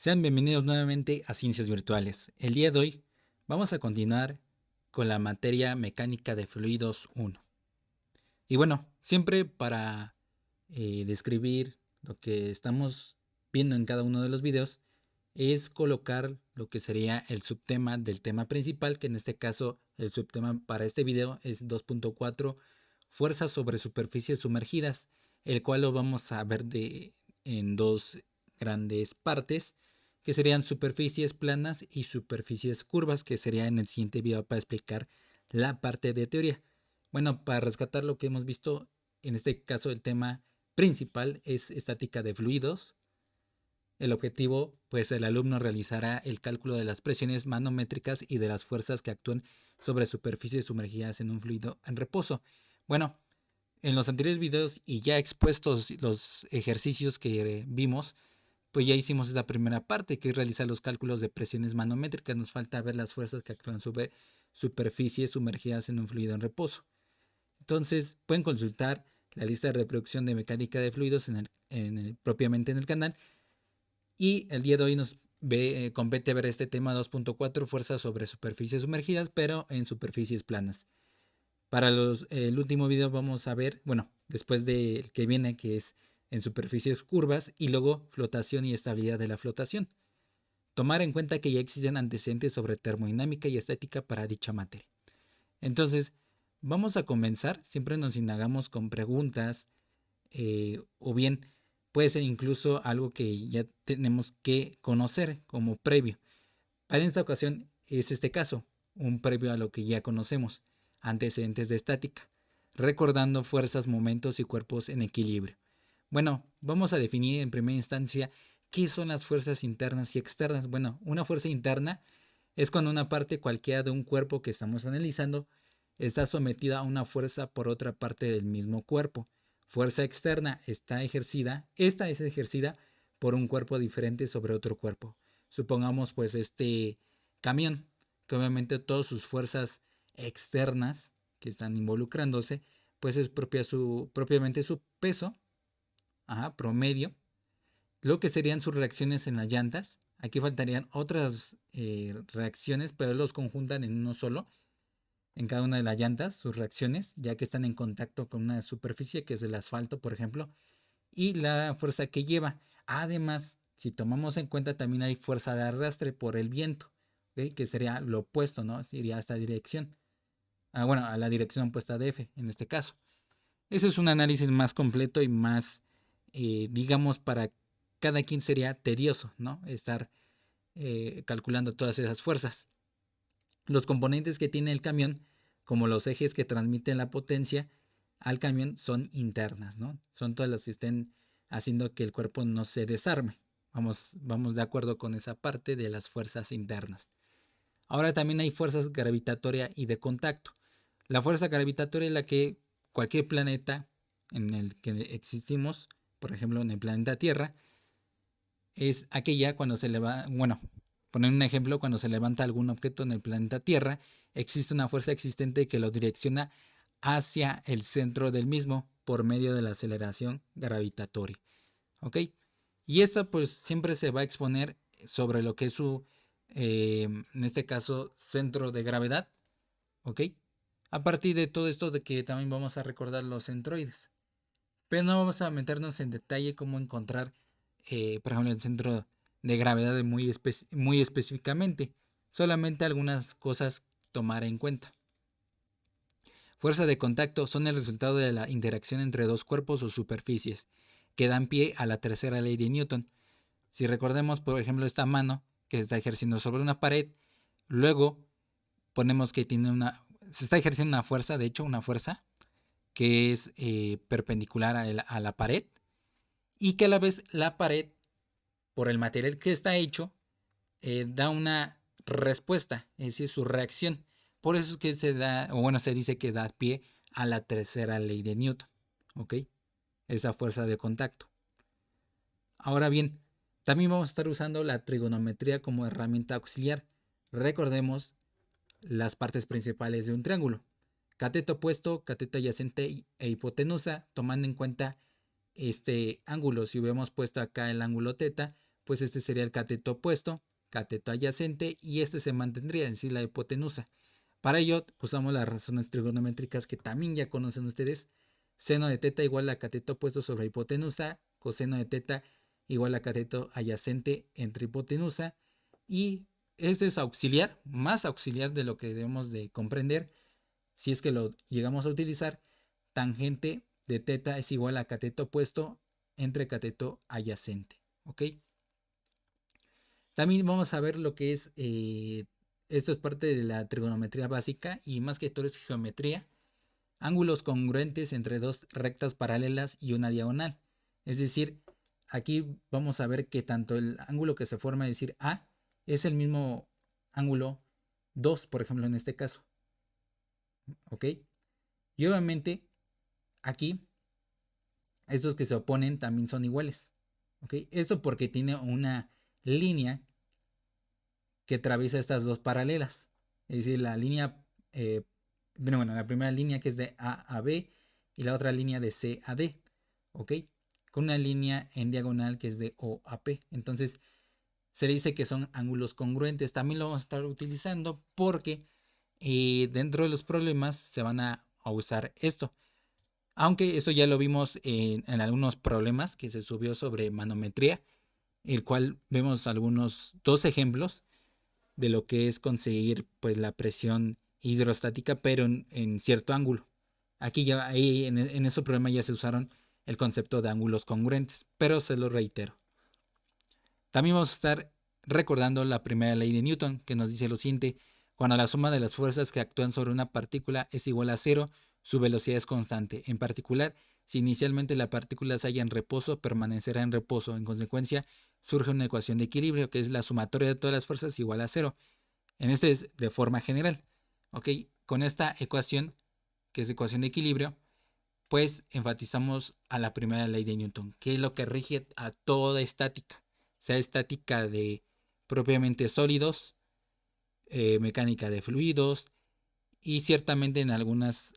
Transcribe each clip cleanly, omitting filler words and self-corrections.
Sean bienvenidos nuevamente a Ciencias Virtuales. El día de hoy vamos a continuar con la materia Mecánica de Fluidos 1. Y bueno, siempre para describir lo que estamos viendo en cada uno de los videos es colocar lo que sería el subtema del tema principal, que en este caso el subtema para este video es 2.4, fuerzas sobre superficies sumergidas, el cual lo vamos a ver en dos grandes partes, que serían superficies planas y superficies curvas, que sería en el siguiente video para explicar la parte de teoría. Bueno, para rescatar lo que hemos visto, en este caso el tema principal es estática de fluidos. El objetivo, pues el alumno realizará el cálculo de las presiones manométricas y de las fuerzas que actúan sobre superficies sumergidas en un fluido en reposo. Bueno, en los anteriores videos y ya expuestos los ejercicios que vimos, pues ya hicimos esa primera parte, que es realizar los cálculos de presiones manométricas. Nos falta ver las fuerzas que actúan sobre superficies sumergidas en un fluido en reposo. Entonces pueden consultar la lista de reproducción de mecánica de fluidos propiamente en el canal. Y el día de hoy nos compete ver este tema 2.4, fuerzas sobre superficies sumergidas, pero en superficies planas. Para el último video vamos a ver, bueno, después del que viene, que es en superficies curvas, y luego flotación y estabilidad de la flotación. Tomar en cuenta que ya existen antecedentes sobre termodinámica y estática para dicha materia. Entonces, vamos a comenzar, siempre nos indagamos con preguntas, o bien puede ser incluso algo que ya tenemos que conocer como previo. Para esta ocasión es este caso, un previo a lo que ya conocemos, antecedentes de estática, recordando fuerzas, momentos y cuerpos en equilibrio. Bueno, vamos a definir en primera instancia qué son las fuerzas internas y externas. Bueno, una fuerza interna es cuando una parte cualquiera de un cuerpo que estamos analizando está sometida a una fuerza por otra parte del mismo cuerpo. Fuerza externa esta es ejercida por un cuerpo diferente sobre otro cuerpo. Supongamos pues este camión, que obviamente todas sus fuerzas externas que están involucrándose, pues es propiamente su peso, promedio, lo que serían sus reacciones en las llantas. Aquí faltarían otras reacciones, pero los conjuntan en uno solo, en cada una de las llantas, sus reacciones, ya que están en contacto con una superficie que es el asfalto, por ejemplo, y la fuerza que lleva. Además, si tomamos en cuenta, también hay fuerza de arrastre por el viento, ¿okay? Que sería lo opuesto, ¿no? Iría a esta dirección. Bueno, a la dirección opuesta de F, en este caso. Eso es un análisis más completo y más, digamos, para cada quien sería tedioso, ¿no? Estar calculando todas esas fuerzas. Los componentes que tiene el camión, como los ejes que transmiten la potencia al camión, son internas, ¿no? Son todas las que estén haciendo que el cuerpo no se desarme. Vamos de acuerdo con esa parte de las fuerzas internas. Ahora también hay fuerzas gravitatoria y de contacto. La fuerza gravitatoria es la que cualquier planeta en el que existimos, por ejemplo en el planeta Tierra, es aquella cuando se levanta, bueno, poner un ejemplo, cuando se levanta algún objeto en el planeta Tierra, existe una fuerza existente que lo direcciona hacia el centro del mismo por medio de la aceleración gravitatoria. ¿Ok? Y esta pues siempre se va a exponer sobre lo que es su, en este caso, centro de gravedad. ¿Ok? A partir de todo esto de que también vamos a recordar los centroides. Pero no vamos a meternos en detalle cómo encontrar, por ejemplo, el centro de gravedad muy específicamente. Solamente algunas cosas tomar en cuenta. Fuerza de contacto son el resultado de la interacción entre dos cuerpos o superficies que dan pie a la tercera ley de Newton. Si recordemos, por ejemplo, esta mano que se está ejerciendo sobre una pared, luego ponemos que se está ejerciendo una fuerza, de hecho una fuerza que es perpendicular a la pared, y que a la vez la pared, por el material que está hecho, da una respuesta, es decir, su reacción. Por eso es que se dice que da pie a la tercera ley de Newton, ¿ok? Esa fuerza de contacto. Ahora bien, también vamos a estar usando la trigonometría como herramienta auxiliar. Recordemos las partes principales de un triángulo: cateto opuesto, cateto adyacente e hipotenusa, tomando en cuenta este ángulo. Si hubiéramos puesto acá el ángulo teta, pues este sería el cateto opuesto, cateto adyacente, y este se mantendría, es decir, la hipotenusa. Para ello usamos las razones trigonométricas que también ya conocen ustedes. Seno de teta igual a cateto opuesto sobre hipotenusa, coseno de teta igual a cateto adyacente entre hipotenusa, y esto es auxiliar, más auxiliar de lo que debemos de comprender, si es que lo llegamos a utilizar. Tangente de teta es igual a cateto opuesto entre cateto adyacente, ¿ok? También vamos a ver lo que es, esto es parte de la trigonometría básica y más que todo es geometría, ángulos congruentes entre dos rectas paralelas y una diagonal. Es decir, aquí vamos a ver que tanto el ángulo que se forma, es decir, A, es el mismo ángulo 2, por ejemplo, en este caso, ¿ok? Y obviamente aquí estos que se oponen también son iguales, ¿ok? Esto porque tiene una línea que atraviesa estas dos paralelas, es decir, la línea, bueno, la primera línea que es de A a B y la otra línea de C a D, ¿ok? Con una línea en diagonal que es de O a P. Entonces se dice que son ángulos congruentes. También lo vamos a estar utilizando porque dentro de los problemas se van a usar esto. Aunque eso ya lo vimos en algunos problemas que se subió sobre manometría, el cual vemos algunos dos ejemplos de lo que es conseguir pues la presión hidrostática, pero en cierto ángulo. Aquí ya ahí en ese problema ya se usaron el concepto de ángulos congruentes, pero se lo reitero. También vamos a estar recordando la primera ley de Newton, que nos dice lo siguiente: cuando la suma de las fuerzas que actúan sobre una partícula es igual a cero, su velocidad es constante. En particular, si inicialmente la partícula se halla en reposo, permanecerá en reposo. En consecuencia, surge una ecuación de equilibrio, que es la sumatoria de todas las fuerzas igual a cero. En este es de forma general. ¿Ok? Con esta ecuación, que es ecuación de equilibrio, pues enfatizamos a la primera ley de Newton, que es lo que rige a toda estática, sea estática de propiamente sólidos, mecánica de fluidos y ciertamente en algunas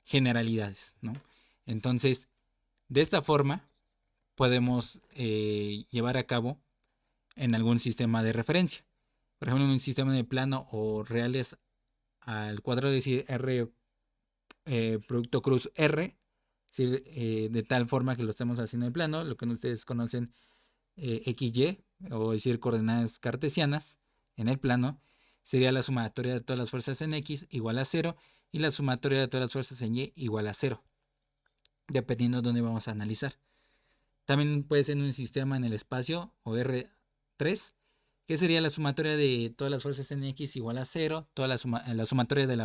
generalidades, ¿no? Entonces, de esta forma podemos llevar a cabo en algún sistema de referencia. Por ejemplo, en un sistema de plano o reales al cuadrado, es decir, R producto cruz R, es decir, de tal forma que lo estemos haciendo en plano, lo que ustedes conocen XY, o decir coordenadas cartesianas en el plano, sería la sumatoria de todas las fuerzas en X igual a 0 y la sumatoria de todas las fuerzas en Y igual a 0, dependiendo de dónde vamos a analizar. También puede ser un sistema en el espacio o R3, que sería la sumatoria de todas las fuerzas en X igual a 0, toda la sumatoria de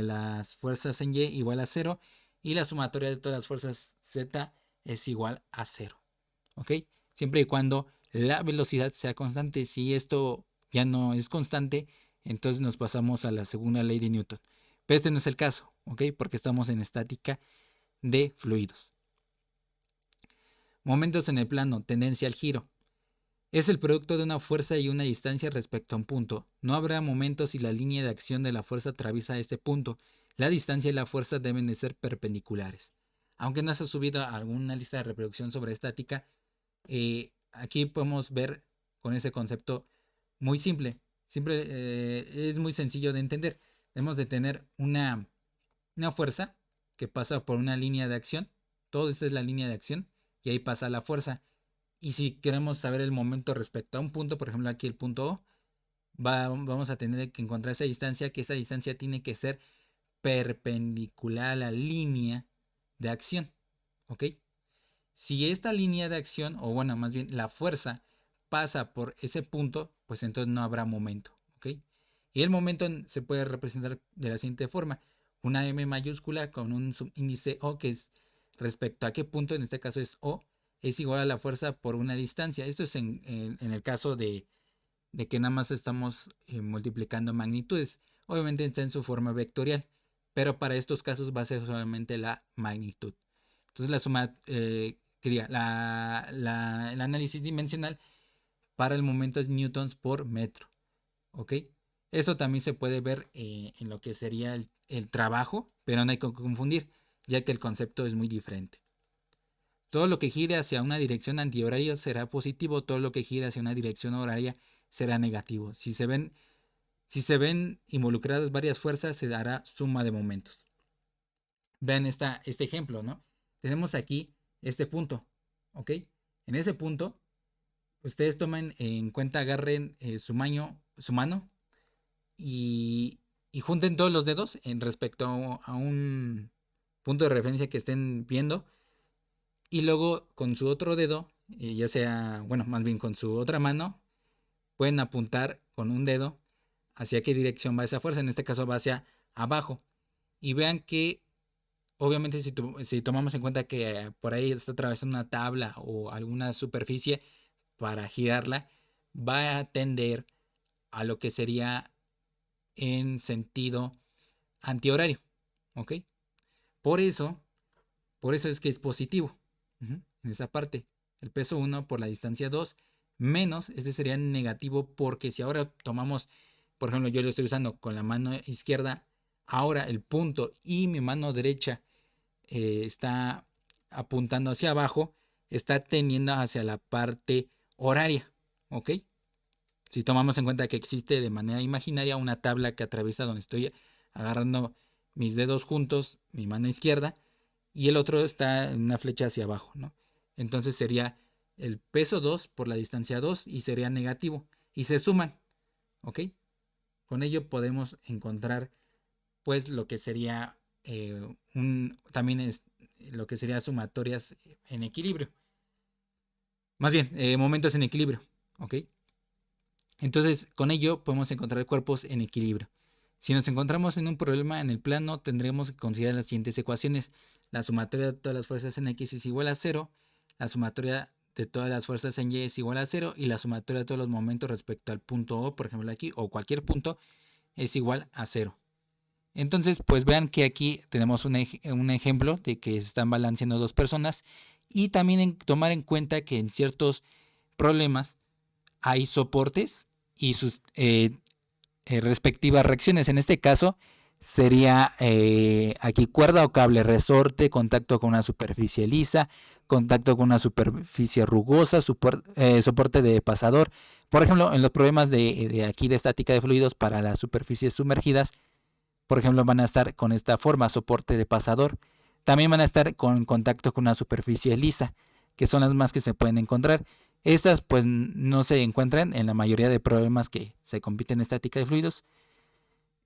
las fuerzas en Y igual a 0 y la sumatoria de todas las fuerzas Z es igual a 0. ¿Ok? Siempre y cuando la velocidad sea constante. Si esto ya no es constante, entonces nos pasamos a la segunda ley de Newton. Pero este no es el caso, ¿ok? Porque estamos en estática de fluidos. Momentos en el plano, tendencia al giro. Es el producto de una fuerza y una distancia respecto a un punto. No habrá momentos si la línea de acción de la fuerza atraviesa este punto. La distancia y la fuerza deben de ser perpendiculares. Aunque no se ha subido alguna lista de reproducción sobre estática, aquí podemos ver con ese concepto muy simple. Es muy sencillo de entender. Debemos de tener una fuerza que pasa por una línea de acción. Todo esto es la línea de acción y ahí pasa la fuerza. Y si queremos saber el momento respecto a un punto, por ejemplo aquí el punto O, vamos a tener que encontrar esa distancia, que esa distancia tiene que ser perpendicular a la línea de acción. ¿Ok? Si esta línea de acción, o bueno, más bien la fuerza, pasa por ese punto, pues entonces no habrá momento. ¿Ok? Y el momento se puede representar de la siguiente forma: una M mayúscula con un subíndice O, que es respecto a qué punto, en este caso es O, es igual a la fuerza por una distancia. Esto es en el caso de que nada más estamos multiplicando magnitudes. Obviamente está en su forma vectorial, pero para estos casos va a ser solamente la magnitud. Entonces la suma, el análisis dimensional para el momento es newtons por metro. ¿Ok? Eso también se puede ver en lo que sería el trabajo, pero no hay que confundir, ya que el concepto es muy diferente. Todo lo que gire hacia una dirección antihoraria será positivo, todo lo que gire hacia una dirección horaria será negativo. Si se ven involucradas varias fuerzas, se dará suma de momentos. Vean este ejemplo, ¿no? Tenemos aquí este punto, ¿ok? En ese punto, ustedes tomen en cuenta, agarren su mano y, y junten todos los dedos en respecto a un punto de referencia que estén viendo, y luego con su otro dedo, ya sea, bueno, más bien con su otra mano, pueden apuntar con un dedo hacia qué dirección va esa fuerza. En este caso va hacia abajo. Y vean que, obviamente, si tomamos en cuenta que por ahí está atravesando una tabla o alguna superficie, para girarla, va a tender a lo que sería en sentido antihorario. ¿Ok? Por eso, por eso es que es positivo. En esa parte. El peso 1 por la distancia 2 menos, este sería negativo, porque si ahora tomamos, por ejemplo, yo lo estoy usando con la mano izquierda, ahora el punto y mi mano derecha está apuntando hacia abajo, está tendiendo hacia la parte horaria. ¿Ok? Si tomamos en cuenta que existe de manera imaginaria una tabla que atraviesa donde estoy agarrando mis dedos juntos, mi mano izquierda, y el otro está en una flecha hacia abajo, ¿no? Entonces sería el peso 2 por la distancia 2 y sería negativo. Y se suman, ¿ok? Con ello podemos encontrar, pues, lo que sería también es lo que sería sumatorias en equilibrio. Más bien, momentos en equilibrio, ¿ok? Entonces, con ello podemos encontrar cuerpos en equilibrio. Si nos encontramos en un problema en el plano, tendremos que considerar las siguientes ecuaciones. La sumatoria de todas las fuerzas en X es igual a 0, la sumatoria de todas las fuerzas en Y es igual a 0 y la sumatoria de todos los momentos respecto al punto O, por ejemplo aquí, o cualquier punto, es igual a 0. Entonces, pues vean que aquí tenemos un ejemplo de que se están balanceando dos personas, y también tomar en cuenta que en ciertos problemas hay soportes y sus respectivas reacciones. En este caso sería aquí cuerda o cable, resorte, contacto con una superficie lisa, contacto con una superficie rugosa, soporte de pasador. Por ejemplo, en los problemas de aquí de estática de fluidos para las superficies sumergidas, por ejemplo, van a estar con esta forma, soporte de pasador. También van a estar con contacto con una superficie lisa, que son las más que se pueden encontrar. Estas pues no se encuentran en la mayoría de problemas que se compiten en estática de fluidos.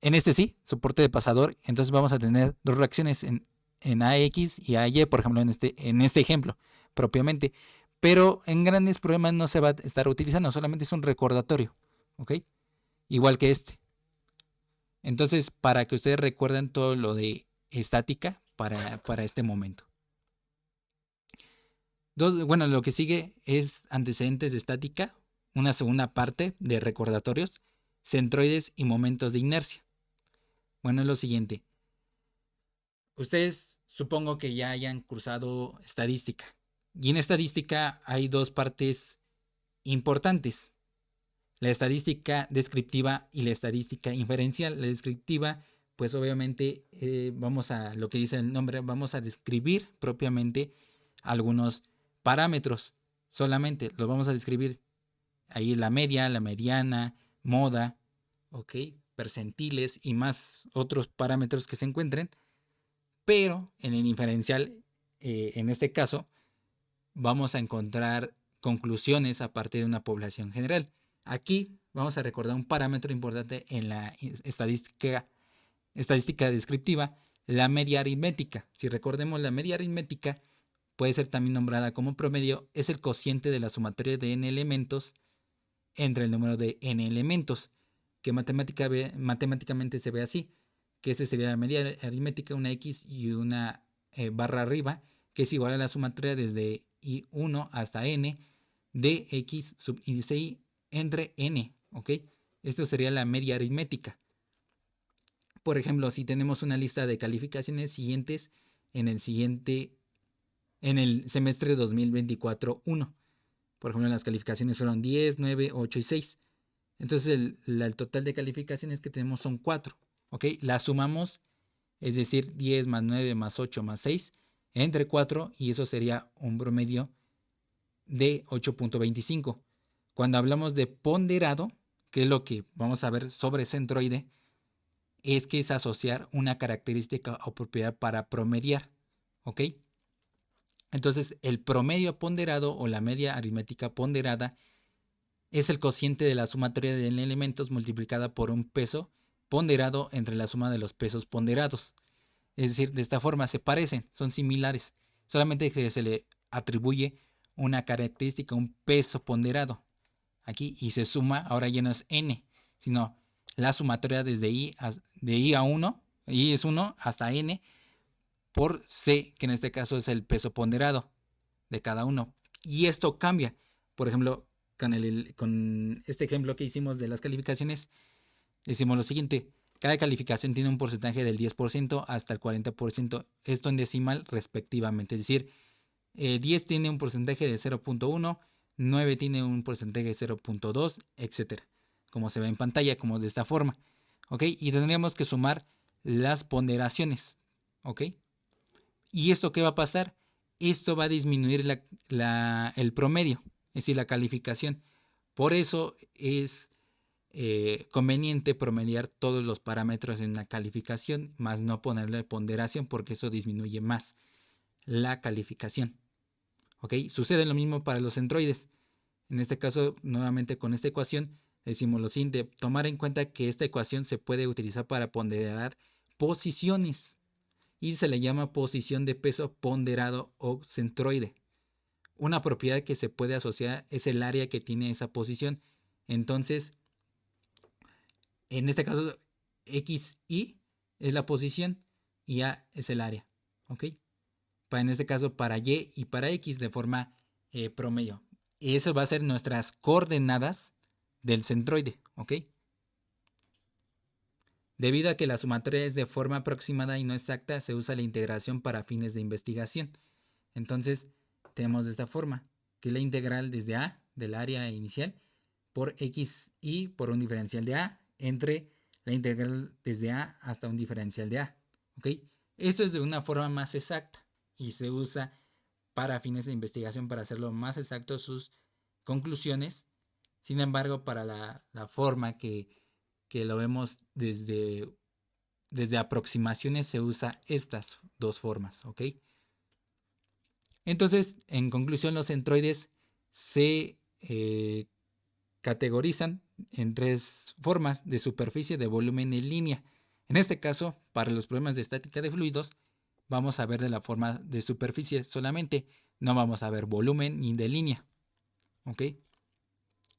En este sí, soporte de pasador, entonces vamos a tener dos reacciones en AX y AY, por ejemplo, en este ejemplo propiamente. Pero en grandes problemas no se va a estar utilizando, solamente es un recordatorio, ¿ok? Igual que este. Entonces, para que ustedes recuerden todo lo de estática para este momento. Bueno, lo que sigue es antecedentes de estática, una segunda parte de recordatorios, centroides y momentos de inercia. Bueno, es lo siguiente. Ustedes supongo que ya hayan cursado estadística. Y en estadística hay dos partes importantes: la estadística descriptiva y la estadística inferencial. La descriptiva, pues obviamente vamos a, lo que dice el nombre, vamos a describir propiamente algunos parámetros. Solamente los vamos a describir. Ahí la media, la mediana, moda, ok, percentiles y más otros parámetros que se encuentren. Pero en el inferencial, en este caso, vamos a encontrar conclusiones a partir de una población general. Aquí vamos a recordar un parámetro importante en la estadística descriptiva, la media aritmética. Si recordemos, la media aritmética puede ser también nombrada como promedio, es el cociente de la sumatoria de n elementos entre el número de n elementos, que matemáticamente se ve así, que esa sería la media aritmética, una x y una barra arriba, que es igual a la sumatoria desde i1 hasta n de x sub índice i entre n, ¿ok? Esto sería la media aritmética. Por ejemplo, si tenemos una lista de calificaciones siguientes en el semestre 2024-1, por ejemplo, las calificaciones fueron 10, 9, 8 y 6. Entonces el total de calificaciones que tenemos son 4, ¿ok? Las sumamos, es decir, 10 más 9 más 8 más 6, entre 4 y eso sería un promedio de 8.25. Cuando hablamos de ponderado, que es lo que vamos a ver sobre centroide, es que es asociar una característica o propiedad para promediar, ¿ok? Entonces, el promedio ponderado o la media aritmética ponderada es el cociente de la sumatoria de elementos multiplicada por un peso ponderado entre la suma de los pesos ponderados. Es decir, de esta forma se parecen, son similares, solamente que se le atribuye una característica, un peso ponderado aquí y se suma, ahora ya no es n, sino la sumatoria desde de i a 1, i es 1 hasta n, por c, que en este caso es el peso ponderado de cada uno. Y esto cambia. Por ejemplo, con este ejemplo que hicimos de las calificaciones, decimos lo siguiente: cada calificación tiene un porcentaje del 10% hasta el 40%, esto en decimal respectivamente. Es decir, 10 tiene un porcentaje de 0.1, 9 tiene un porcentaje de 0.2, etcétera. Como se ve en pantalla, como de esta forma. ¿Ok? Y tendríamos que sumar las ponderaciones. ¿Ok? ¿Y esto qué va a pasar? Esto va a disminuir el promedio, es decir, la calificación. Por eso es conveniente promediar todos los parámetros en una calificación, más no ponerle ponderación, porque eso disminuye más la calificación. ¿Ok? Sucede lo mismo para los centroides. En este caso, nuevamente con esta ecuación, decimos lo siguiente: tomar en cuenta que esta ecuación se puede utilizar para ponderar posiciones y se le llama posición de peso ponderado o centroide. Una propiedad que se puede asociar es el área que tiene esa posición. Entonces, en este caso, XY es la posición y A es el área. ¿Ok? En este caso, para Y y para X de forma promedio. Y eso va a ser nuestras coordenadas del centroide. ¿Ok? Debido a que la sumatoria es de forma aproximada y no exacta, se usa la integración para fines de investigación. Entonces, tenemos de esta forma, que es la integral desde A, del área inicial, por XY por un diferencial de A, entre la integral desde A hasta un diferencial de A. ¿Ok? Esto es de una forma más exacta y se usa para fines de investigación para hacerlo más exacto sus conclusiones. Sin embargo, para la forma que lo vemos desde aproximaciones, se usa estas dos formas. ¿Ok? Entonces, en conclusión, los centroides se categorizan en tres formas: de superficie, de volumen y línea. En este caso, para los problemas de estática de fluidos, vamos a ver de la forma de superficie solamente, no vamos a ver volumen ni de línea. ¿Ok?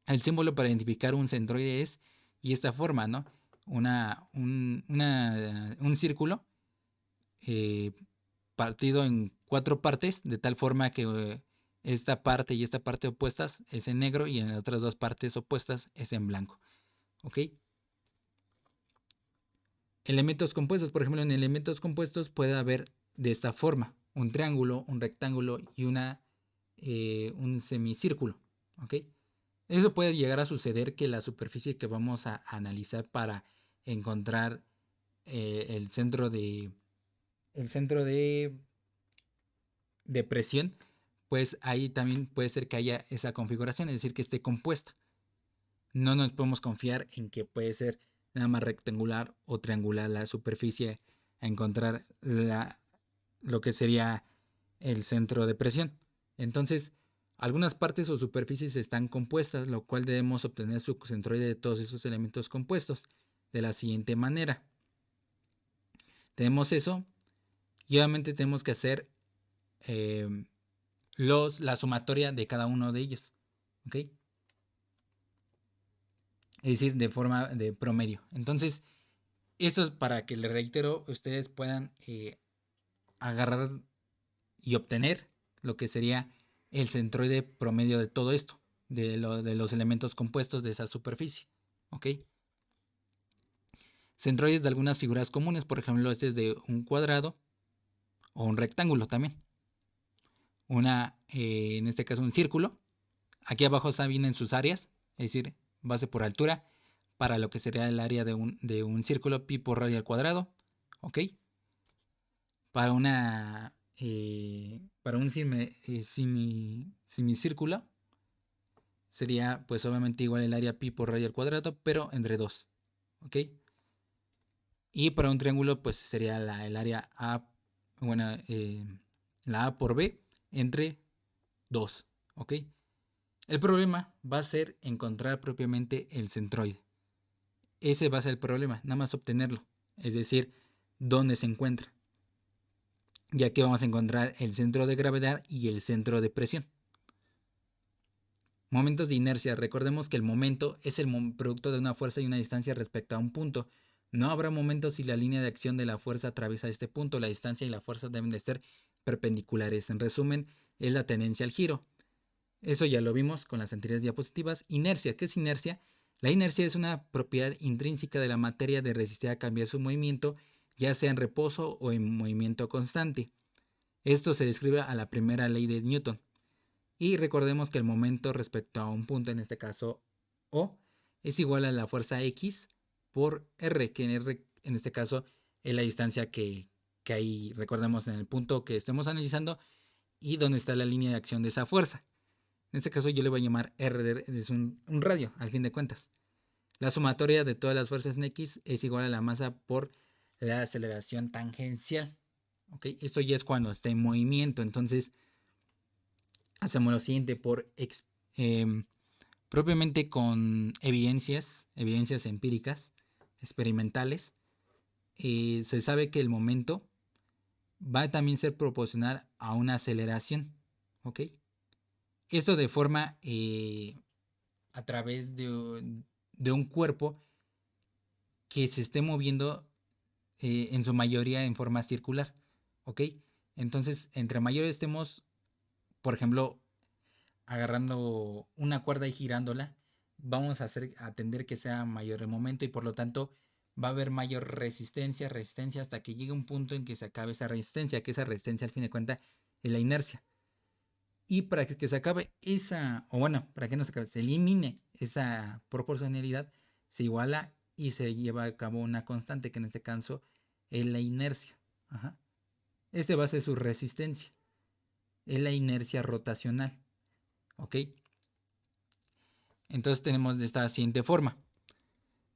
El símbolo para identificar un centroide es, y esta forma, ¿no? Un círculo partido en 4 partes, de tal forma que esta parte y esta parte opuestas es en negro y en las otras 2 partes opuestas es en blanco. ¿Ok? Elementos compuestos, por ejemplo, en elementos compuestos puede haber de esta forma: un triángulo, un rectángulo y un semicírculo. ¿Ok? Eso puede llegar a suceder que la superficie que vamos a analizar para encontrar el centro de presión, pues ahí también puede ser que haya esa configuración, es decir, que esté compuesta. No nos podemos confiar en que puede ser nada más rectangular o triangular la superficie a encontrar lo que sería el centro de presión. Entonces, algunas partes o superficies están compuestas, lo cual debemos obtener su centroide de todos esos elementos compuestos de la siguiente manera. Tenemos eso y obviamente tenemos que hacer la sumatoria de cada uno de ellos. ¿Ok? Es decir, de forma de promedio. Entonces, esto es para que, les reitero, ustedes puedan agarrar y obtener lo que sería el centroide promedio de todo esto, de los elementos compuestos de esa superficie. ¿Ok? Centroides de algunas figuras comunes, por ejemplo, este es de un cuadrado o un rectángulo también. En este caso, un círculo. Aquí abajo vienen sus áreas, es decir, base por altura, para lo que sería el área de un círculo, pi por radio al cuadrado. ¿Ok? Para para un semicírculo sería pues obviamente igual el área pi por radio al cuadrado, pero entre 2. ¿Ok? Y para un triángulo pues sería el área A, bueno, la A por B entre 2. ¿Ok? El problema va a ser encontrar propiamente el centroide. Ese va a ser el problema, nada más obtenerlo. Es decir, dónde se encuentra. Ya que vamos a encontrar el centro de gravedad y el centro de presión. Momentos de inercia. Recordemos que el momento es el producto de una fuerza y una distancia respecto a un punto. No habrá momentos si la línea de acción de la fuerza atraviesa este punto. La distancia y la fuerza deben de ser perpendiculares. En resumen, es la tendencia al giro. Eso ya lo vimos con las anteriores diapositivas. Inercia. ¿Qué es inercia? La inercia es una propiedad intrínseca de la materia de resistir a cambiar su movimiento, ya sea en reposo o en movimiento constante. Esto se describe a la primera ley de Newton. Y recordemos que el momento respecto a un punto, en este caso O, es igual a la fuerza X por R, que en este caso es la distancia que hay, recordemos, en el punto que estemos analizando y donde está la línea de acción de esa fuerza. En este caso yo le voy a llamar R, es un radio, al fin de cuentas. La sumatoria de todas las fuerzas en X es igual a la masa por la aceleración tangencial. ¿Okay? Esto ya es cuando está en movimiento. Entonces hacemos lo siguiente propiamente con evidencias empíricas, experimentales. Se sabe que el momento va a también ser proporcional a una aceleración. ¿Ok? Esto de forma a través de un cuerpo que se esté moviendo en su mayoría en forma circular. ¿Ok? Entonces, entre mayor estemos, por ejemplo, agarrando una cuerda y girándola, vamos a atender que sea mayor el momento y por lo tanto va a haber mayor resistencia hasta que llegue un punto en que se acabe esa resistencia, que esa resistencia al fin de cuentas es la inercia. Y para que se acabe esa, o bueno, para que no se acabe, se elimine esa proporcionalidad, se iguala y se lleva a cabo una constante, que en este caso es la inercia. Ajá. Este va a ser su resistencia. Es la inercia rotacional. ¿Ok? Entonces tenemos de esta siguiente forma.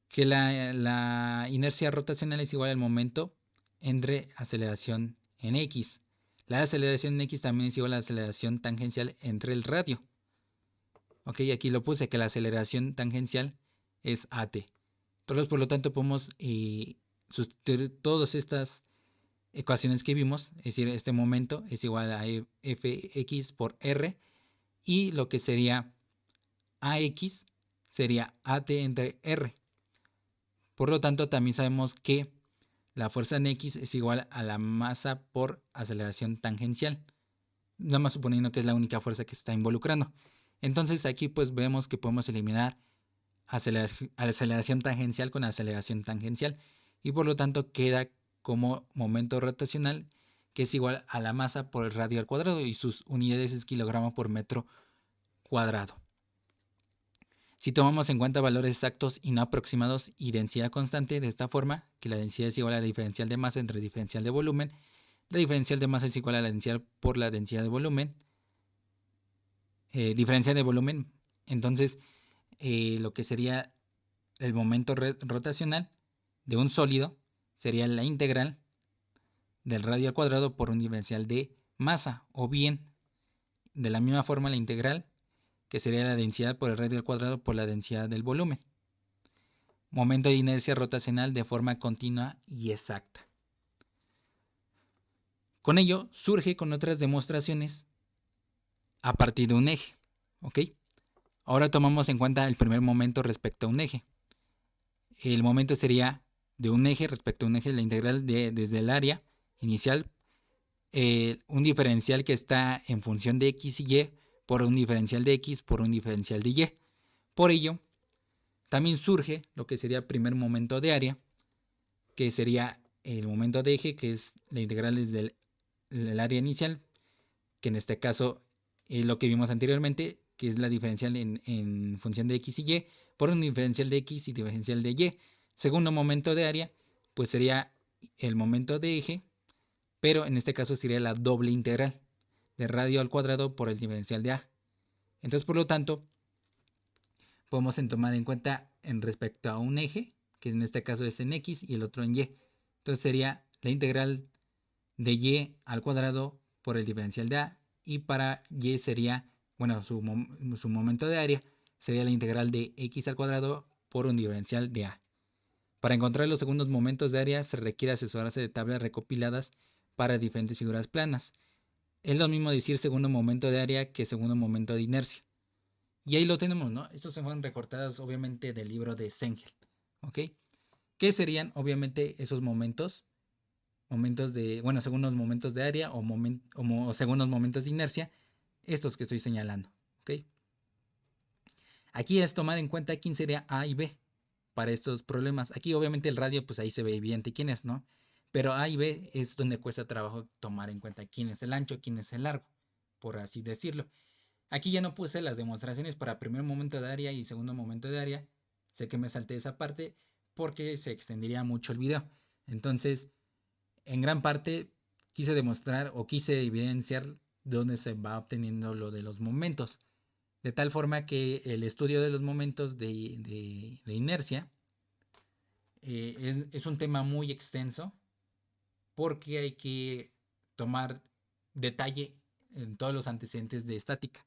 Que la inercia rotacional es igual al momento entre aceleración en X. La aceleración en X también es igual a la aceleración tangencial entre el radio. Ok, aquí lo puse, que la aceleración tangencial es AT. Entonces, por lo tanto, podemos sustituir todas estas ecuaciones que vimos, es decir, este momento es igual a Fx por R, y lo que sería AX sería AT entre R. Por lo tanto, también sabemos que la fuerza en X es igual a la masa por aceleración tangencial. Nada más suponiendo que es la única fuerza que se está involucrando. Entonces aquí pues vemos que podemos eliminar aceleración tangencial con aceleración tangencial. Y por lo tanto queda como momento rotacional, que es igual a la masa por el radio al cuadrado, y sus unidades es kilogramo por metro cuadrado. Si tomamos en cuenta valores exactos y no aproximados y densidad constante, de esta forma, que la densidad es igual a la diferencial de masa entre diferencial de volumen, la diferencial de masa es igual a la densidad por la densidad de volumen, diferencia de volumen, entonces lo que sería el momento rotacional de un sólido sería la integral del radio al cuadrado por un diferencial de masa, o bien de la misma forma la integral, que sería la densidad por el radio al cuadrado por la densidad del volumen. Momento de inercia rotacional de forma continua y exacta. Con ello surge con otras demostraciones a partir de un eje. ¿Ok? Ahora tomamos en cuenta el primer momento respecto a un eje. El momento sería de un eje respecto a un eje, la integral desde el área inicial, un diferencial que está en función de x y y por un diferencial de x por un diferencial de y. Por ello, también surge lo que sería primer momento de área, que sería el momento de eje, que es la integral desde el área inicial, que en este caso es lo que vimos anteriormente, que es la diferencial en función de x y y, por un diferencial de x y diferencial de y. Segundo momento de área, pues sería el momento de eje, pero en este caso sería la doble integral de radio al cuadrado por el diferencial de A. Entonces, por lo tanto, podemos tomar en cuenta en respecto a un eje, que en este caso es en X y el otro en Y. Entonces sería la integral de Y al cuadrado por el diferencial de A, y para Y sería, bueno, su momento de área sería la integral de X al cuadrado por un diferencial de A. Para encontrar los segundos momentos de área se requiere asesorarse de tablas recopiladas para diferentes figuras planas. Es lo mismo decir segundo momento de área que segundo momento de inercia. Y ahí lo tenemos, ¿no? Estos se fueron recortados obviamente del libro de Sengel, ¿ok? ¿Qué serían obviamente esos momentos? Momentos de, bueno, segundos momentos de área o segundos momentos de inercia, estos que estoy señalando, ¿ok? Aquí es tomar en cuenta quién sería A y B para estos problemas. Aquí obviamente el radio, pues ahí se ve evidente quién es, ¿no? Pero A y B es donde cuesta trabajo tomar en cuenta quién es el ancho, quién es el largo, por así decirlo. Aquí ya no puse las demostraciones para primer momento de área y segundo momento de área. Sé que me salté esa parte porque se extendería mucho el video. Entonces, en gran parte quise demostrar o quise evidenciar dónde se va obteniendo lo de los momentos. De tal forma que el estudio de los momentos de inercia es un tema muy extenso porque hay que tomar detalle en todos los antecedentes de estática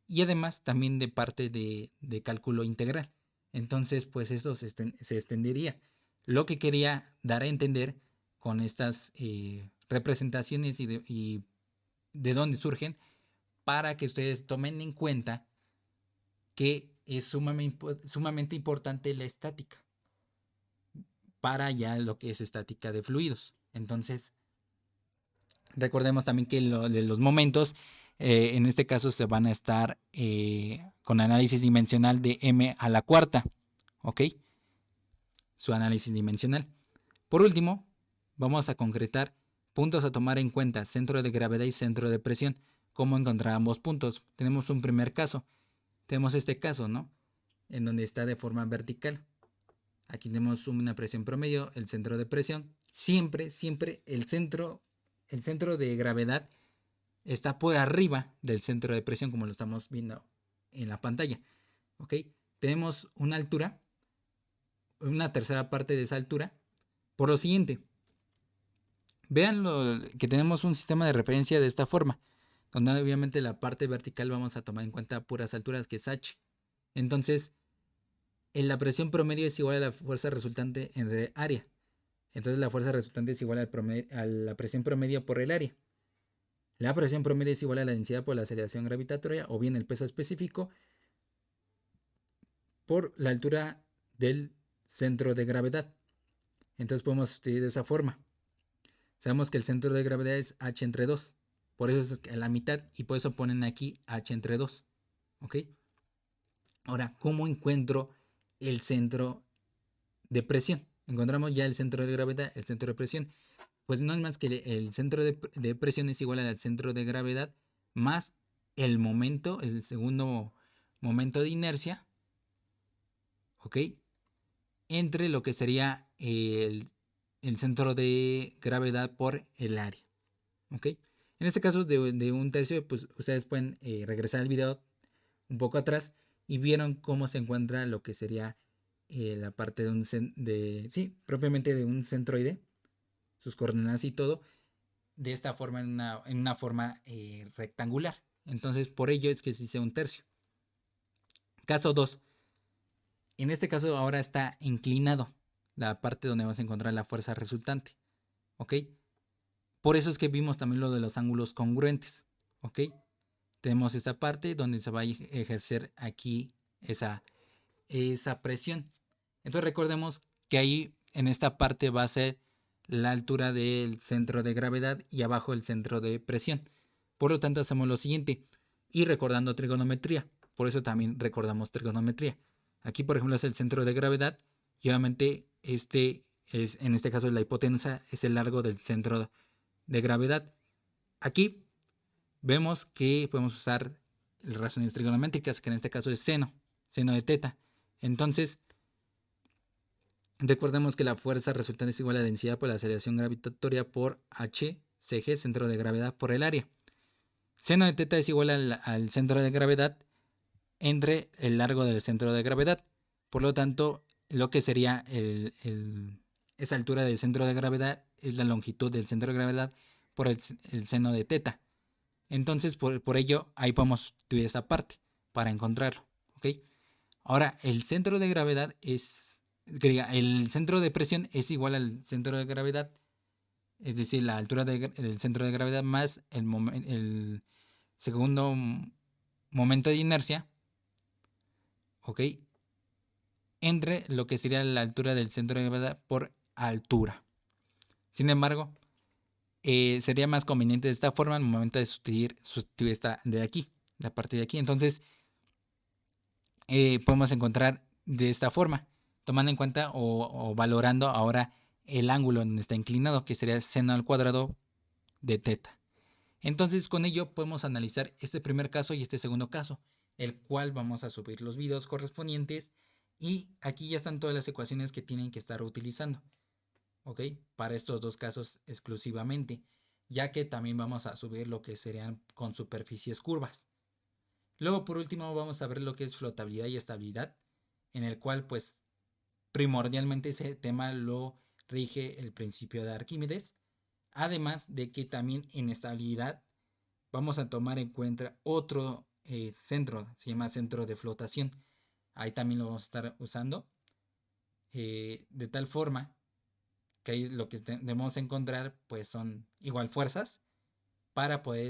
y además también de parte de cálculo integral. Entonces, pues eso se extendería. Lo que quería dar a entender con estas representaciones y de dónde surgen, para que ustedes tomen en cuenta que es sumamente importante la estática para ya lo que es estática de fluidos. Entonces, recordemos también que de los momentos, en este caso se van a estar con análisis dimensional de m a la cuarta, ¿ok? Su análisis dimensional. Por último, vamos a concretar puntos a tomar en cuenta: centro de gravedad y centro de presión. ¿Cómo encontrar ambos puntos? Tenemos un primer caso. Tenemos este caso, ¿no? En donde está de forma vertical. Aquí tenemos una presión promedio, el centro de presión. Siempre el centro de gravedad está por arriba del centro de presión, como lo estamos viendo en la pantalla. ¿Ok? Tenemos una altura, una tercera parte de esa altura, por lo siguiente. Vean que tenemos un sistema de referencia de esta forma, donde obviamente la parte vertical vamos a tomar en cuenta puras alturas, que es h. Entonces, en la presión promedio es igual a la fuerza resultante entre área. Entonces la fuerza resultante es igual a la presión promedio por el área. La presión promedio es igual a la densidad por la aceleración gravitatoria, o bien el peso específico por la altura del centro de gravedad. Entonces podemos escribir de esa forma. Sabemos que el centro de gravedad es h entre 2. Por eso es a la mitad, y por eso ponen aquí h entre 2. ¿Ok? Ahora, ¿cómo encuentro el centro de presión? Encontramos ya el centro de gravedad, el centro de presión. Pues no es más que el centro de presión es igual al centro de gravedad más el momento, el segundo momento de inercia, ¿ok? Entre lo que sería el centro de gravedad por el área, ¿ok? En este caso de un tercio, pues ustedes pueden regresar al video un poco atrás y vieron cómo se encuentra lo que sería la parte sí, propiamente de un centroide, sus coordenadas y todo, de esta forma en una forma rectangular. Entonces, por ello es que se dice un tercio. Caso 2. En este caso ahora está inclinado la parte donde vamos a encontrar la fuerza resultante. ¿Ok? Por eso es que vimos también lo de los ángulos congruentes. ¿Ok? Tenemos esta parte donde se va a ejercer aquí esa presión. Entonces recordemos que ahí en esta parte va a ser la altura del centro de gravedad y abajo el centro de presión. Por lo tanto, hacemos lo siguiente, y recordando trigonometría. Por eso también recordamos trigonometría. Aquí, por ejemplo, es el centro de gravedad y obviamente en este caso la hipotenusa es el largo del centro de gravedad. Aquí vemos que podemos usar las razones trigonométricas, que en este caso es seno de teta. Entonces, recordemos que la fuerza resultante es igual a la densidad por la aceleración gravitatoria por h CG, centro de gravedad por el área. Seno de teta es igual al centro de gravedad entre el largo del centro de gravedad. Por lo tanto, lo que sería esa altura del centro de gravedad es la longitud del centro de gravedad por el seno de teta. Entonces, por ello, ahí podemos estudiar esta parte para encontrarlo. ¿Ok? Ahora, el centro de gravedad el centro de presión es igual al centro de gravedad, es decir, la altura del centro de gravedad más el segundo momento de inercia, ¿ok? Entre lo que sería la altura del centro de gravedad por altura. Sin embargo, sería más conveniente de esta forma al momento de sustituir esta de aquí, la parte de aquí. Entonces, podemos encontrar de esta forma, tomando en cuenta o valorando ahora el ángulo donde está inclinado, que sería seno al cuadrado de teta. Entonces, con ello podemos analizar este primer caso y este segundo caso, el cual vamos a subir los videos correspondientes, y aquí ya están todas las ecuaciones que tienen que estar utilizando, ¿ok? Para estos dos casos exclusivamente, ya que también vamos a subir lo que serían con superficies curvas. Luego, por último, vamos a ver lo que es flotabilidad y estabilidad, en el cual pues primordialmente ese tema lo rige el principio de Arquímedes, además de que también en estabilidad vamos a tomar en cuenta otro centro, se llama centro de flotación. Ahí también lo vamos a estar usando, de tal forma que ahí lo que debemos encontrar pues son igual fuerzas para poder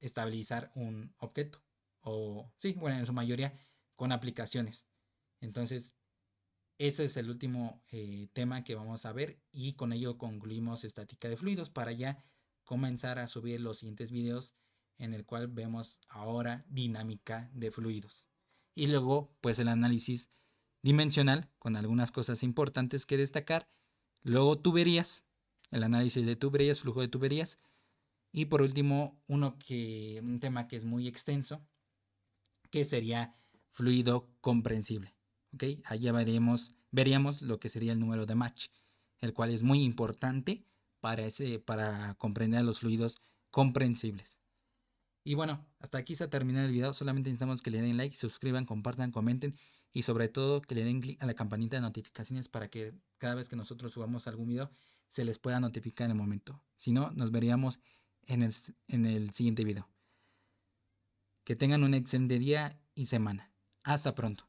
estabilizar un objeto, o sí, bueno, en su mayoría con aplicaciones. Entonces, ese es el último tema que vamos a ver, y con ello concluimos estática de fluidos para ya comenzar a subir los siguientes videos en el cual vemos ahora dinámica de fluidos. Y luego pues el análisis dimensional con algunas cosas importantes que destacar. Luego tuberías, el análisis de tuberías, flujo de tuberías. Y por último un tema que es muy extenso, que sería fluido comprensible. ¿Okay? Allá veríamos lo que sería el número de Mach, el cual es muy importante para comprender los fluidos comprensibles. Y bueno, hasta aquí se ha terminado el video. Solamente necesitamos que le den like, suscriban, compartan, comenten, y sobre todo que le den clic a la campanita de notificaciones para que cada vez que nosotros subamos algún video se les pueda notificar en el momento. Si no, nos veríamos en el siguiente video. Que tengan un excelente día y semana. Hasta pronto.